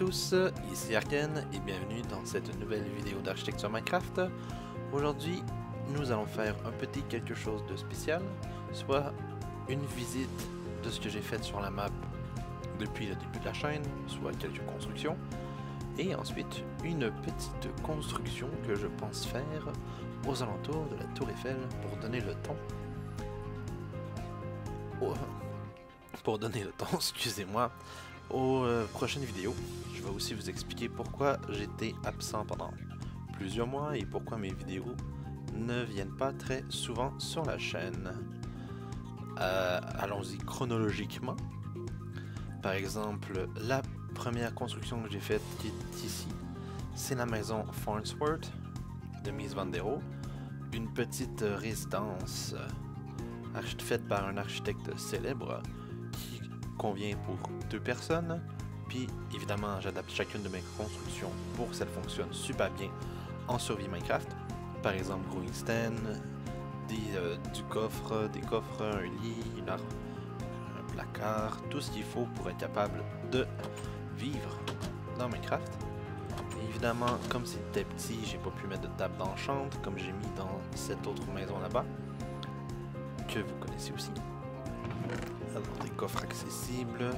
tous, ici Arken et bienvenue dans cette nouvelle vidéo d'architecture Minecraft. Aujourd'hui, nous allons faire un petit quelque chose de spécial, soit une visite de ce que j'ai fait sur la map depuis le début de la chaîne, soit quelques constructions, et ensuite une petite construction que je pense faire aux alentours de la Tour Eiffel pour donner le ton. Excusez-moi, aux prochaines vidéos. Je vais aussi vous expliquer pourquoi j'étais absent pendant plusieurs mois et pourquoi mes vidéos ne viennent pas très souvent sur la chaîne. Allons-y chronologiquement. Par exemple, la première construction que j'ai faite qui est ici, c'est la maison Farnsworth de Mies van der Rohe, une petite résidence faite par un architecte célèbre qui convient pour 2 personnes. Puis évidemment, j'adapte chacune de mes constructions pour que ça fonctionne super bien en survie Minecraft. Par exemple, growing stand, du coffre, des coffres, un lit, un placard, tout ce qu'il faut pour être capable de vivre dans Minecraft. Et évidemment, comme c'était petit, j'ai pas pu mettre de table d'enchant comme j'ai mis dans cette autre maison là-bas, que vous connaissez aussi. Alors, des coffres accessibles.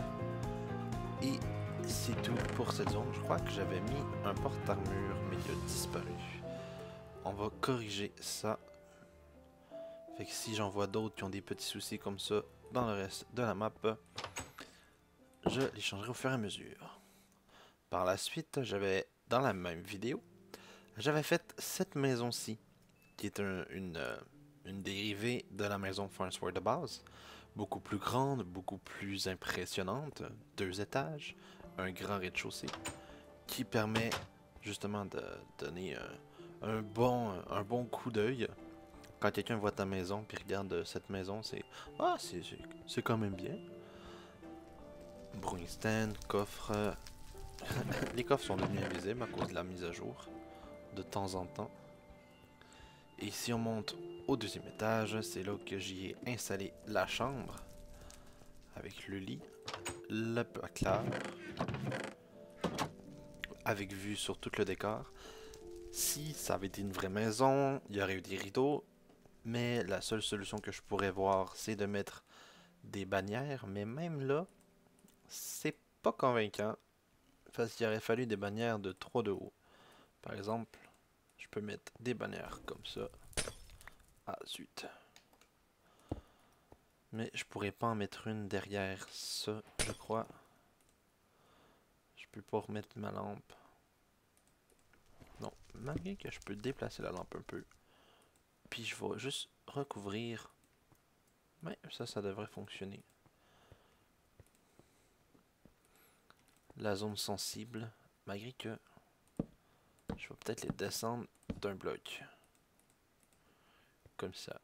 Et c'est tout pour cette zone. Je crois que j'avais mis un porte-armure, mais il a disparu. On va corriger ça. Fait que si j'en vois d'autres qui ont des petits soucis comme ça dans le reste de la map, je les changerai au fur et à mesure. Par la suite, dans la même vidéo, j'avais fait cette maison-ci, qui est une dérivée de la maison Farnsworth de base. Beaucoup plus grande, beaucoup plus impressionnante, 2 étages, un grand rez-de-chaussée, qui permet justement de donner un bon coup d'œil. Quand quelqu'un voit ta maison puis regarde cette maison, c'est quand même bien. Brewing stand, coffre. Les coffres sont devenus invisibles à cause de la mise à jour, de temps en temps. Et si on monte au 2e étage, c'est là que j'y ai installé la chambre, avec le lit, le placard, avec vue sur tout le décor. Si ça avait été une vraie maison, il y aurait eu des rideaux, mais la seule solution que je pourrais voir, c'est de mettre des bannières, mais même là, c'est pas convaincant, parce qu'il aurait fallu des bannières de 3 de haut. Par exemple, je peux mettre des bannières comme ça. Ah, zut. Mais je pourrais pas en mettre une derrière ça, je crois. Je peux pas remettre ma lampe. Non, malgré que je peux déplacer la lampe un peu. Puis je vais juste recouvrir. Mais ça devrait fonctionner. La zone sensible, malgré que je vais peut-être les descendre d'un bloc. Comme ça.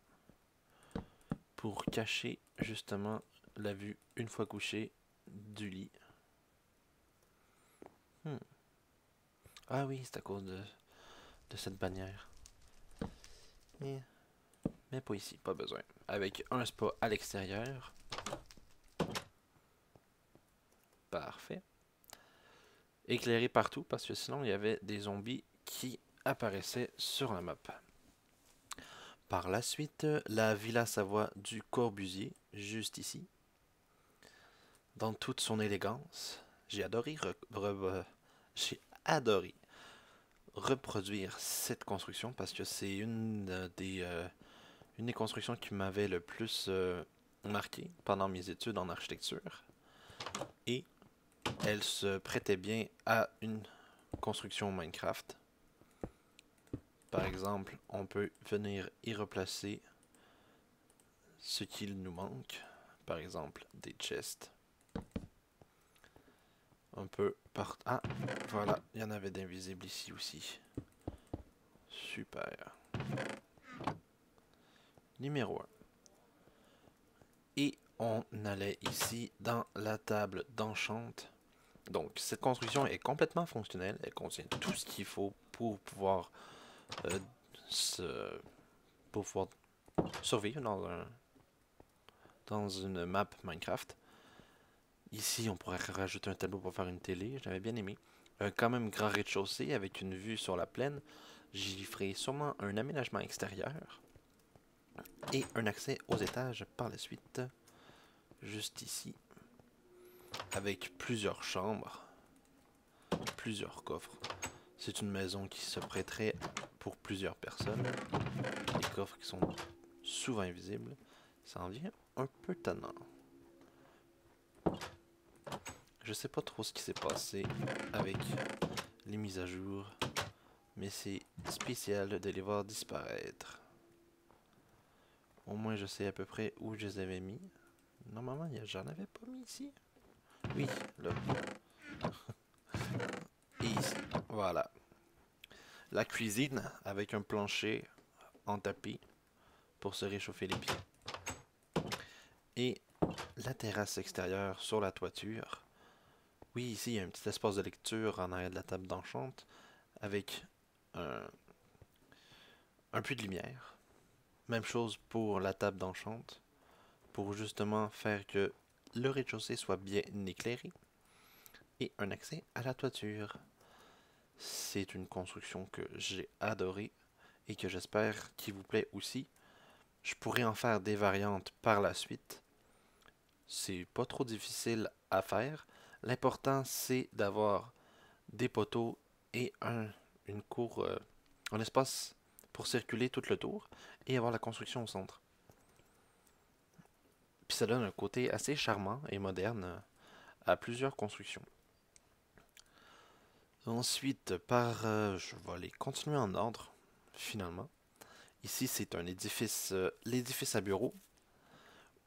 Pour cacher justement la vue une fois couché du lit. Ah oui, c'est à cause de cette bannière. Mais pas ici, pas besoin. Avec un spa à l'extérieur. Parfait. Éclairé partout parce que sinon il y avait des zombies qui apparaissaient sur la map. Par la suite, la Villa Savoie du Corbusier, juste ici. Dans toute son élégance. J'ai adoré reproduire cette construction parce que c'est une des constructions qui m'avait le plus marqué pendant mes études en architecture. Et elle se prêtait bien à une construction Minecraft. Par exemple, on peut venir y replacer ce qu'il nous manque. Par exemple, des chests. Un peu partout. Ah, voilà, il y en avait d'invisibles ici aussi. Super. Numéro 1. Et on allait ici dans la table d'enchant. Donc, cette construction est complètement fonctionnelle. Elle contient tout ce qu'il faut pour pouvoir survivre dans une map Minecraft. Ici, on pourrait rajouter un tableau pour faire une télé. J'avais bien aimé. un quand même grand rez-de-chaussée avec une vue sur la plaine. J'y ferai sûrement un aménagement extérieur et un accès aux étages par la suite, juste ici, avec plusieurs chambres, plusieurs coffres. C'est une maison qui se prêterait pour plusieurs personnes. Les coffres qui sont souvent invisibles. Ça en vient un peu tannant. Je sais pas trop ce qui s'est passé avec les mises à jour, mais c'est spécial de les voir disparaître. Au moins je sais à peu près où je les avais mis. Normalement, j'en avais pas mis ici. Oui, là. Et ici. Voilà. La cuisine avec un plancher en tapis pour se réchauffer les pieds. Et la terrasse extérieure sur la toiture. Oui, ici, il y a un petit espace de lecture en arrière de la table d'enchante avec un, un puits de lumière. Même chose pour la table d'enchante, pour justement faire que le rez-de-chaussée soit bien éclairé et un accès à la toiture. C'est une construction que j'ai adorée et que j'espère qu'il vous plaît aussi. Je pourrais en faire des variantes par la suite. C'est pas trop difficile à faire. L'important, c'est d'avoir des poteaux et une cour, un espace pour circuler tout le tour et avoir la construction au centre. Puis ça donne un côté assez charmant et moderne à plusieurs constructions. Ensuite, je vais aller continuer en ordre, finalement. Ici, c'est un édifice, l'édifice à bureau,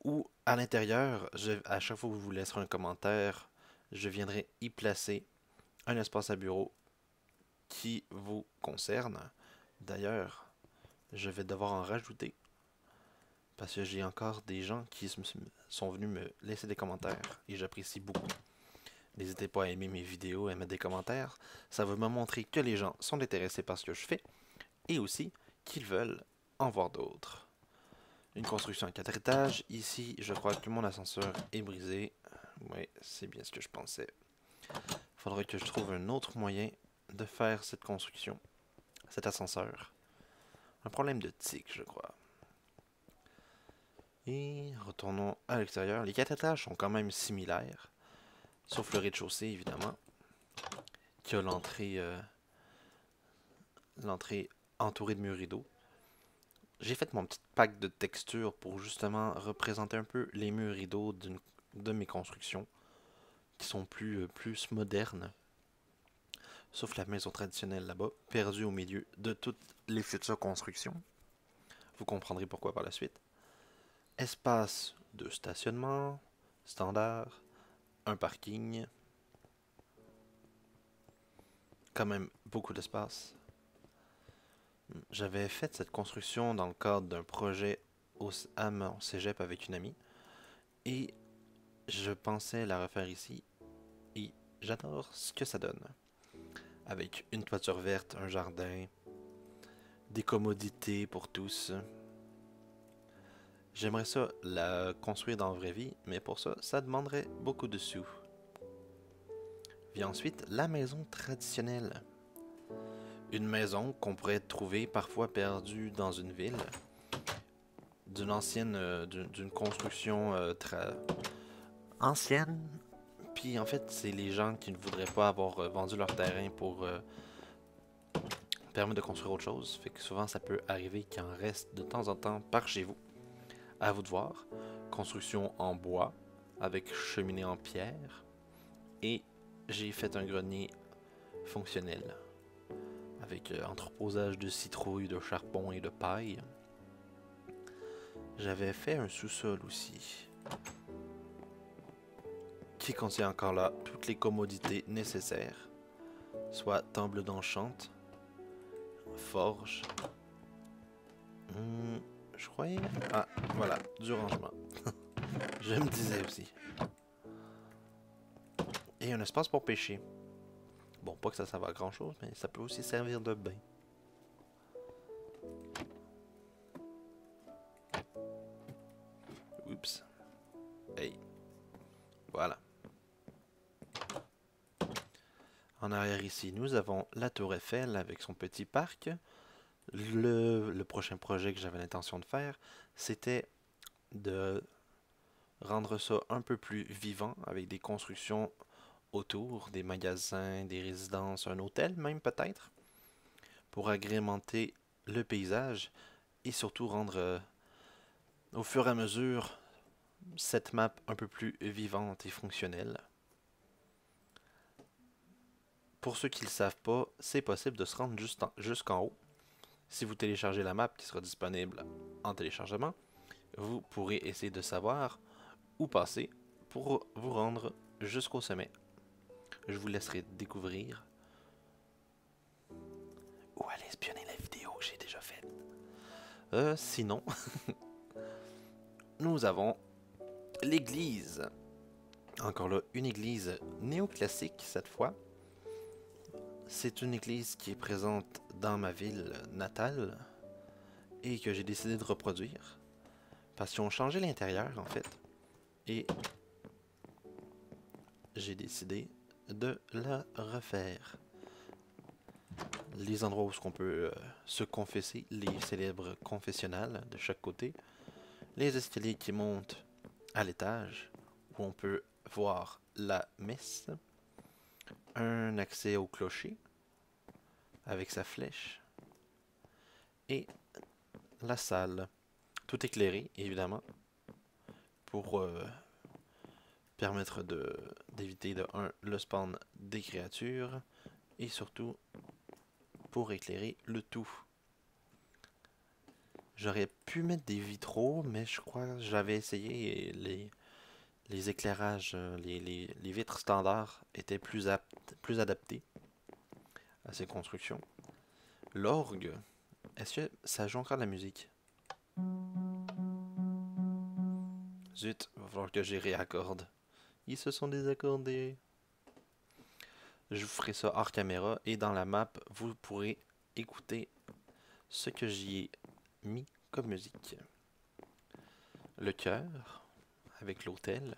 où à l'intérieur, à chaque fois que vous vous laisserez un commentaire, je viendrai y placer un espace à bureau qui vous concerne. D'ailleurs, je vais devoir en rajouter parce que j'ai encore des gens qui sont venus me laisser des commentaires et j'apprécie beaucoup. N'hésitez pas à aimer mes vidéos et à mettre des commentaires. Ça va me montrer que les gens sont intéressés par ce que je fais et aussi qu'ils veulent en voir d'autres. Une construction à 4 étages. Ici, je crois que mon ascenseur est brisé. Oui, c'est bien ce que je pensais. Il faudrait que je trouve un autre moyen de faire cette construction, cet ascenseur. Un problème de tic, je crois. Et retournons à l'extérieur. Les 4 étages sont quand même similaires, sauf le rez-de-chaussée, évidemment, qui a l'entrée entourée de murs rideaux. J'ai fait mon petit pack de textures pour justement représenter un peu les murs rideaux de mes constructions, qui sont plus modernes. Sauf la maison traditionnelle là-bas, perdue au milieu de toutes les futures constructions. Vous comprendrez pourquoi par la suite. Espace de stationnement, standard, un parking, quand même beaucoup d'espace. J'avais fait cette construction dans le cadre d'un projet à mon cégep avec une amie et je pensais la refaire ici et j'adore ce que ça donne. Avec une toiture verte, un jardin, des commodités pour tous. J'aimerais ça la construire dans la vraie vie, mais pour ça, ça demanderait beaucoup de sous. Vient ensuite la maison traditionnelle. Une maison qu'on pourrait trouver parfois perdue dans une ville, d'une construction ancienne. Puis en fait, c'est les gens qui ne voudraient pas avoir vendu leur terrain pour permettre de construire autre chose. Fait que souvent, ça peut arriver qu'il en reste de temps en temps par chez vous. À vous de voir. Construction en bois avec cheminée en pierre. Et j'ai fait un grenier fonctionnel avec entreposage de citrouilles, de charbon et de paille. J'avais fait un sous-sol aussi qui contient encore là toutes les commodités nécessaires, soit table d'enchante, forge, je croyais... Ah, voilà, du rangement. Je me disais aussi. Et un espace pour pêcher. Bon, pas que ça serve à grand chose, mais ça peut aussi servir de bain. Oups. Hey. Voilà. En arrière ici, nous avons la Tour Eiffel avec son petit parc. Le prochain projet que j'avais l'intention de faire, c'était de rendre ça un peu plus vivant avec des constructions autour, des magasins, des résidences, un hôtel même peut-être, pour agrémenter le paysage et surtout rendre au fur et à mesure cette map un peu plus vivante et fonctionnelle. Pour ceux qui ne le savent pas, c'est possible de se rendre jusqu'en haut. Si vous téléchargez la map qui sera disponible en téléchargement, vous pourrez essayer de savoir où passer pour vous rendre jusqu'au sommet. Je vous laisserai découvrir ou aller espionner la vidéo que j'ai déjà faite. Sinon, nous avons l'église. Encore là, une église néoclassique cette fois. C'est une église qui est présente dans ma ville natale et que j'ai décidé de reproduire parce qu'ils ont changé l'intérieur en fait et j'ai décidé de la refaire. Les endroits où on peut se confesser, les célèbres confessionnals de chaque côté, les escaliers qui montent à l'étage où on peut voir la messe, un accès au clocher avec sa flèche et la salle, tout éclairé évidemment pour permettre d'éviter de 1 le spawn des créatures et surtout pour éclairer le tout. J'aurais pu mettre des vitraux, mais je crois que j'avais essayé et les éclairages, les vitres standards étaient plus adaptés à ces constructions. L'orgue, est-ce que ça joue encore de la musique? Zut, il va falloir que j'y réaccorde. Ils se sont désaccordés. Je vous ferai ça hors caméra et dans la map, vous pourrez écouter ce que j'y ai mis comme musique. Le chœur avec l'autel.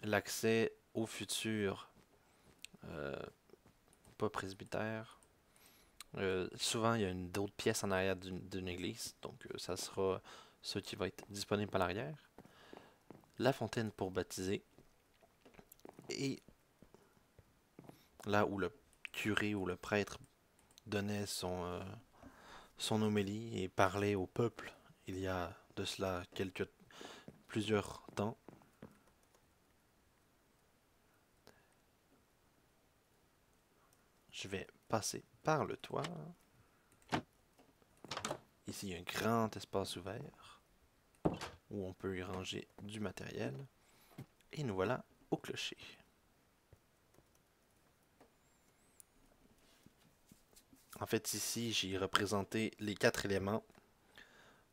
L'accès au futur, pas presbytère. Souvent, il y a d'autres pièces en arrière d'une église, donc ça sera ce qui va être disponible à l'arrière. La fontaine pour baptiser. Et là où le curé ou le prêtre donnait son homélie et parlait au peuple il y a de cela plusieurs temps. Je vais passer par le toit. Ici, il y a un grand espace ouvert où on peut y ranger du matériel. Et nous voilà au clocher. En fait, ici, j'ai représenté les 4 éléments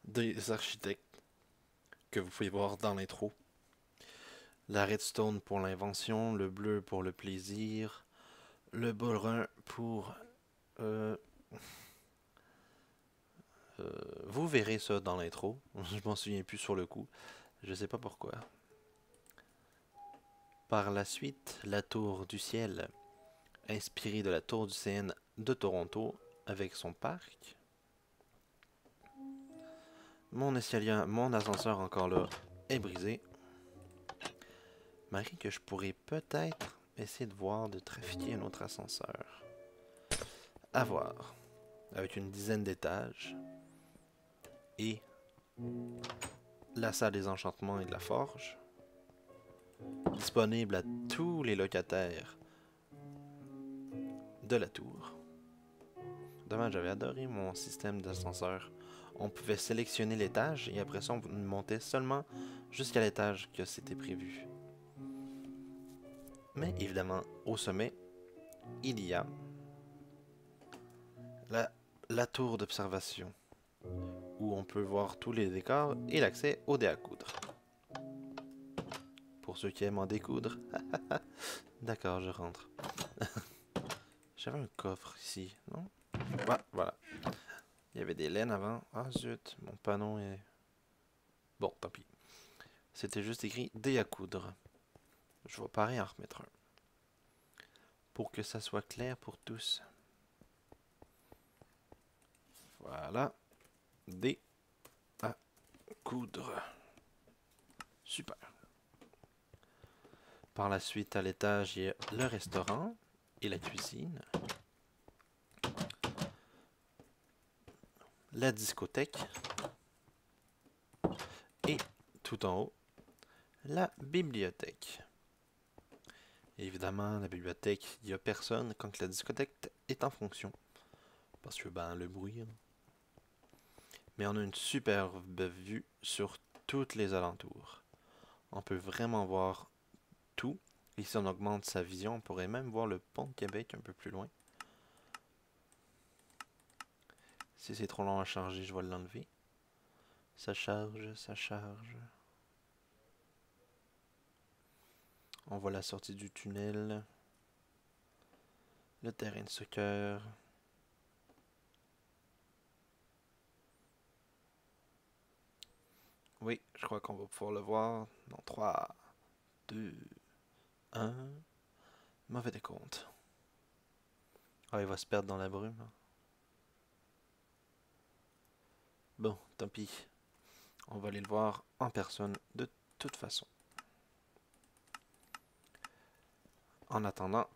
des architectes que vous pouvez voir dans l'intro. La redstone pour l'invention, le bleu pour le plaisir, le brun pour... vous verrez ça dans l'intro. Je m'en souviens plus sur le coup. Je sais pas pourquoi. Par la suite, la tour du ciel, inspirée de la tour du CN de Toronto, avec son parc. Mon escalier, mon ascenseur encore là, est brisé. Marie, que je pourrais peut-être essayer de voir de trafiquer un autre ascenseur. À voir. Avec une dizaine d'étages. Et la salle des enchantements et de la forge. Disponible à tous les locataires de la tour. Dommage, j'avais adoré mon système d'ascenseur. On pouvait sélectionner l'étage et après ça, on montait seulement jusqu'à l'étage que c'était prévu. Mais évidemment, au sommet, il y a la tour d'observation où on peut voir tous les décors et l'accès au dé à coudre. Pour ceux qui aiment en découdre. D'accord, je rentre. J'avais un coffre ici, non? Ouais, voilà. Il y avait des laines avant. Ah zut, mon panneau est... Bon, tant pis. C'était juste écrit dé à coudre. Je vais pareil en remettre un. pour que ça soit clair pour tous. Voilà. Des à coudre. Super. Par la suite, à l'étage, il y a le restaurant et la cuisine. La discothèque. Et tout en haut, la bibliothèque. Évidemment, la bibliothèque, il n'y a personne quand la discothèque est en fonction. Parce que, ben, le bruit. Hein. Mais on a une superbe vue sur toutes les alentours. On peut vraiment voir tout. Et si on augmente sa vision, on pourrait même voir le pont de Québec un peu plus loin. Si c'est trop long à charger, je vais l'enlever. Ça charge, ça charge. On voit la sortie du tunnel. Le terrain de soccer. Oui, je crois qu'on va pouvoir le voir dans 3, 2, 1. Mauvais décompte. Ah, il va se perdre dans la brume. Bon, tant pis. On va aller le voir en personne de toute façon. En attendant,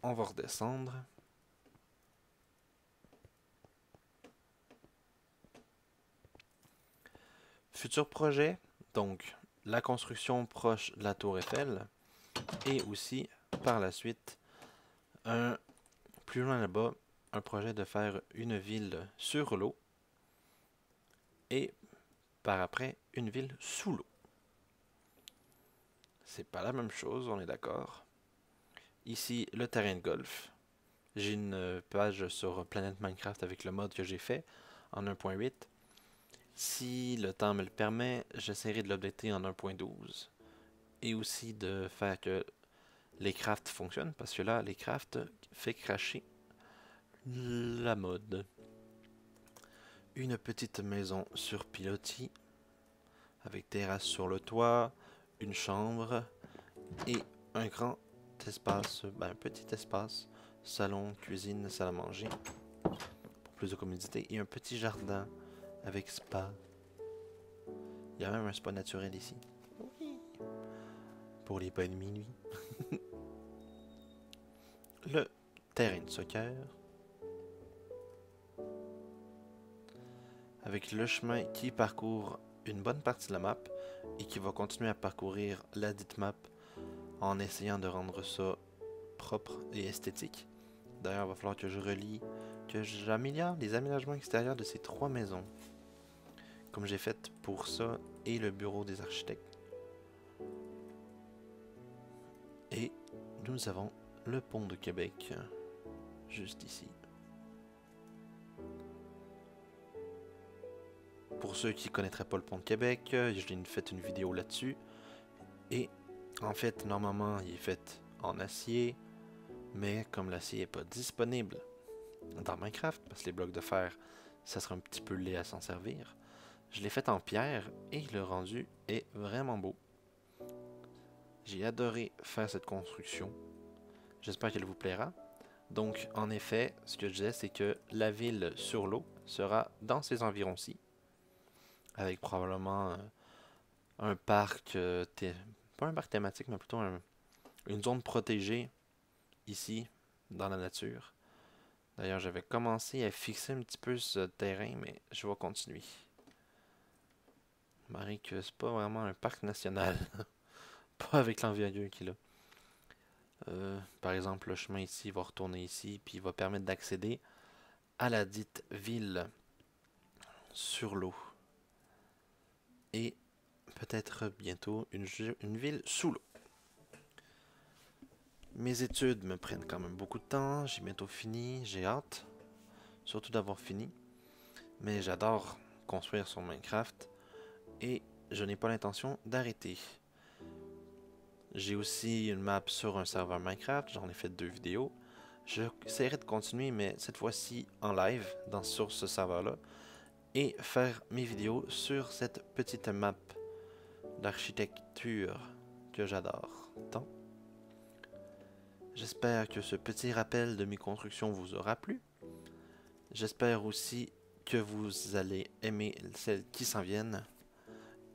on va redescendre. Futur projet, donc la construction proche de la tour Eiffel et aussi par la suite, plus loin là-bas, un projet de faire une ville sur l'eau et par après une ville sous l'eau. C'est pas la même chose, on est d'accord. Ici, le terrain de golf. J'ai une page sur Planète Minecraft avec le mode que j'ai fait en 1.8. Si le temps me le permet, j'essaierai de l'updater en 1.12. Et aussi de faire que les crafts fonctionnent, parce que là, les crafts fait cracher la mode. Une petite maison sur pilotis, avec terrasse sur le toit, une chambre et un grand espace, ben un petit espace, salon, cuisine, salle à manger, pour plus de commodité, et un petit jardin avec spa. Il y a même un spa naturel ici. Oui. Pour les bonnes minuit. Le terrain de soccer. Avec le chemin qui parcourt une bonne partie de la map et qui va continuer à parcourir la dite map en essayant de rendre ça propre et esthétique. D'ailleurs, il va falloir que je relie, que j'améliore les aménagements extérieurs de ces 3 maisons. Comme j'ai fait pour ça et le bureau des architectes. Et nous avons le pont de Québec, juste ici. Pour ceux qui ne connaîtraient pas le pont de Québec, j'ai fait une vidéo là-dessus. Et en fait, normalement, il est fait en acier. Mais comme l'acier n'est pas disponible dans Minecraft, parce que les blocs de fer, ça serait un petit peu laid à s'en servir, je l'ai fait en pierre et le rendu est vraiment beau. J'ai adoré faire cette construction. J'espère qu'elle vous plaira. Donc, en effet, ce que je disais, c'est que la ville sur l'eau sera dans ces environs-ci, avec probablement un parc, pas un parc thématique, mais plutôt une zone protégée ici, dans la nature. D'ailleurs, j'avais commencé à fixer un petit peu ce terrain, mais je vais continuer. Marie, que c'est pas vraiment un parc national. Pas avec l'envergure qu'il a. Par exemple, le chemin ici va retourner ici, puis il va permettre d'accéder à la dite ville sur l'eau. Et peut-être bientôt une ville sous l'eau. Mes études me prennent quand même beaucoup de temps, j'ai bientôt fini, j'ai hâte, surtout d'avoir fini. Mais j'adore construire sur Minecraft et je n'ai pas l'intention d'arrêter. J'ai aussi une map sur un serveur Minecraft, j'en ai fait 2 vidéos. J'essaierai de continuer, mais cette fois-ci en live sur ce serveur-là et faire mes vidéos sur cette petite map d'architecture que j'adore tant. J'espère que ce petit rappel de mes constructions vous aura plu. J'espère aussi que vous allez aimer celles qui s'en viennent.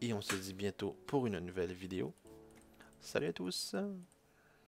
Et on se dit bientôt pour une nouvelle vidéo. Salut à tous!